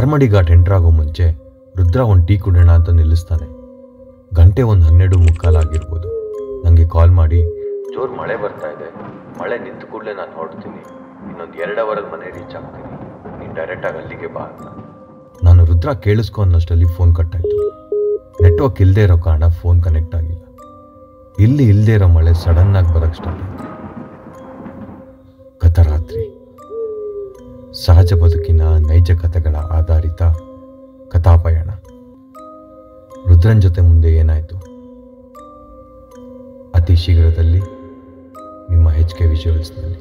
ಚಾರ್ಮಡಿ ಘಾಟ್ ಎಂಟ್ರಾಗೋ ಮುಂಚೆ ರುದ್ರ ಒಂದು ಟೀ ಕುಡಿಯೋಣ ಅಂತ ನಿಲ್ಲಿಸ್ತಾನೆ. ಗಂಟೆ ಒಂದು 12:45 ಆಗಿರ್ಬೋದು. ನನಗೆ ಕಾಲ್ ಮಾಡಿ, ಜೋರು ಮಳೆ ಬರ್ತಾ ಇದೆ, ಮಳೆ ನಿಂತು ಕೂಡಲೇ ನಾನು ಹೊರಡ್ತೀನಿ, ಇನ್ನೊಂದು 2 ಅವರಲ್ಲಿ ಮನೆ ರೀಚ್ ಆಗ್ತೀನಿ, ನೀನು ಡೈರೆಕ್ಟಾಗಿ ಅಲ್ಲಿಗೆ ಬಾ ಅಂತ. ನಾನು ರುದ್ರ ಕೇಳಿಸ್ಕೊ ಅನ್ನೋಷ್ಟರಲ್ಲಿ ಫೋನ್ ಕಟ್ಟಾಯಿತು. ನೆಟ್ವರ್ಕ್ ಇಲ್ಲದೆ ಇರೋ ಕಾರಣ ಫೋನ್ ಕನೆಕ್ಟ್ ಆಗಿಲ್ಲ. ಇಲ್ಲಿ ಇಲ್ಲದೆ ಇರೋ ಮಳೆ ಸಡನ್ನಾಗಿ ಬರೋಕ್ಕೆ ಸ್ಟಾರ್ಟ್ ಆಯಿತು. ಗತರಾತ್ರಿ ಸಹಜ ಬದುಕಿನ ನೈಜ ಕಥೆಗಳ ಆಧಾರಿತ ಕಥಾಪಯಣ. ರುದ್ರನ್ ಜೊತೆ ಮುಂದೆ ಏನಾಯಿತು? ಅತಿ ಶೀಘ್ರದಲ್ಲಿ ನಿಮ್ಮ HK ವಿಜುವಲ್ಸ್ನಲ್ಲಿ.